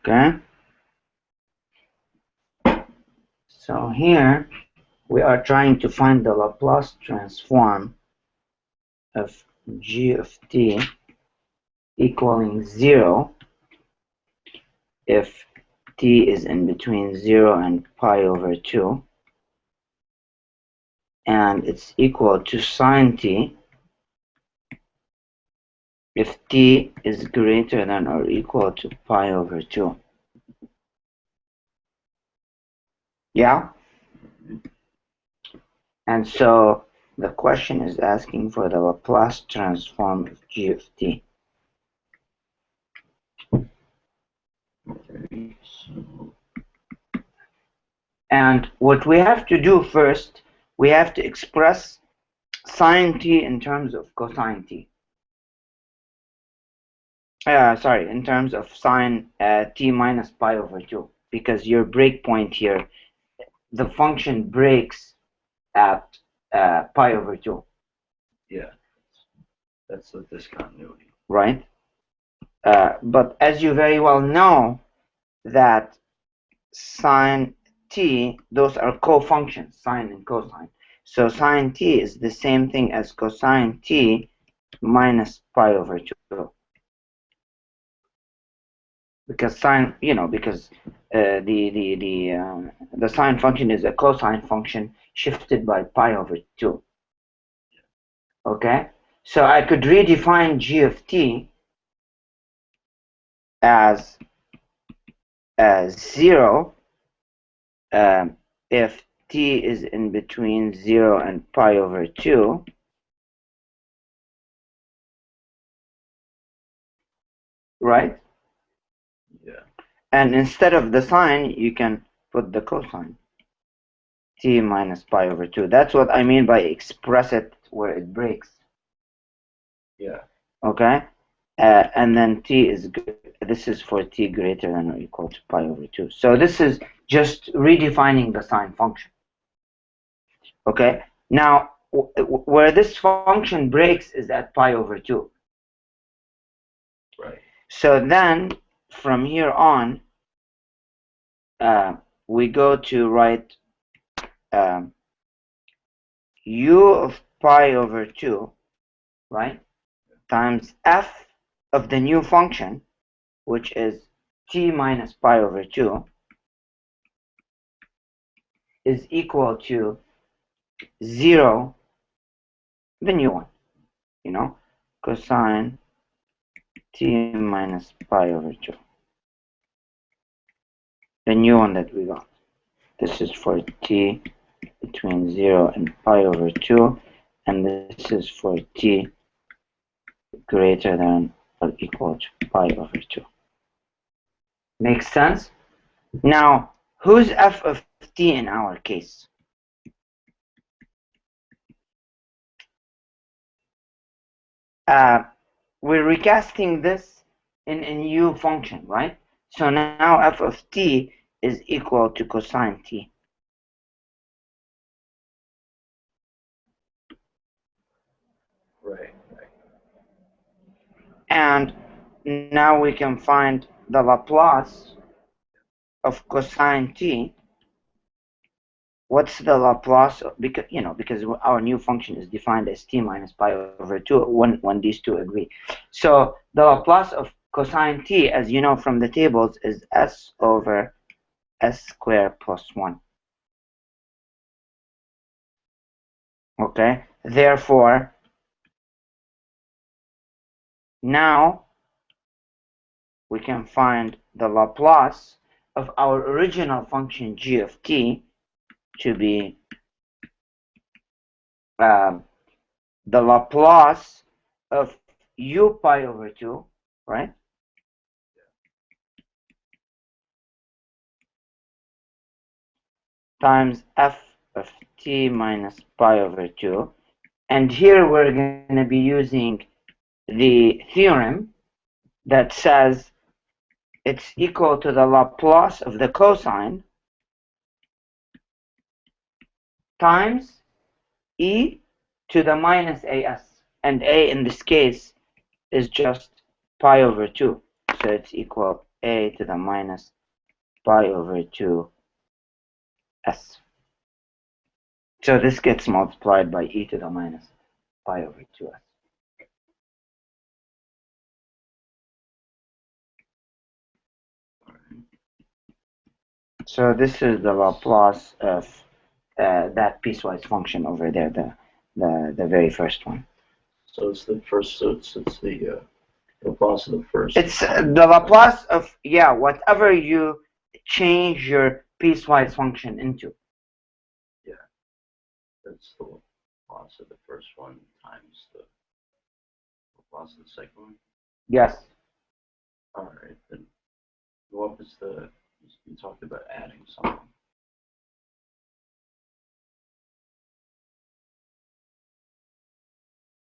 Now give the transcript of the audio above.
Okay, so here we are trying to find the Laplace transform of g of t equaling 0 if t is in between 0 and pi over 2, and it's equal to sine t if t is greater than or equal to pi over 2. Yeah? And so the question is asking for the Laplace transform of g of t. And what we have to do first, we have to express sine t in terms of cosine t. In terms of sine t minus pi over 2, because your breakpoint here, the function breaks at pi over 2. Yeah, that's the discontinuity. Right? But as you very well know, that sine t, those are co-functions, sine and cosine. So sine t is the same thing as cosine t minus pi over 2. Because sine, because the sine function is a cosine function shifted by pi over 2. Okay, so I could redefine g of t as 0 if t is in between 0 and pi over 2, right? Yeah. And instead of the sine, you can put the cosine. T minus pi over 2. That's what I mean by express it where it breaks. Yeah. Okay? And then this is for t greater than or equal to pi over 2. So this is just redefining the sine function. Okay? Now, where this function breaks is at pi over 2. Right. So then, from here on, we go to write u of pi over 2, right, times f of the new function, which is t minus pi over 2, is equal to 0, the new one, cosine t minus pi over 2. The new one that we got. This is for t between 0 and pi over 2, and this is for t greater than or equal to pi over 2. Makes sense? Now, who's f of t in our case? We're recasting this in a new function, right? So now f of t is equal to cosine t. Right. And now we can find the Laplace of cosine t. What's the Laplace? Because our new function is defined as t minus pi over 2 when these two agree. So the Laplace of cosine t, as you know from the tables, is s over s squared plus 1. Okay, therefore, now we can find the Laplace of our original function g of t to be the Laplace of u pi over 2, right? Times f of t minus pi over 2. And here we're going to be using the theorem that says it's equal to the Laplace of the cosine times e to the minus as. And a in this case is just pi over 2. So it's equal a to the minus pi over 2 s. So this gets multiplied by e to the minus pi over 2s. So this is the Laplace of that piecewise function over there, the very first one. So it's the first. So it's the Laplace of the first. It's the Laplace of, yeah, whatever you change your piecewise function into. Yeah, that's the Laplace of the first one times the Laplace of the second one. Yes. All right, then what was the? You talked about adding something.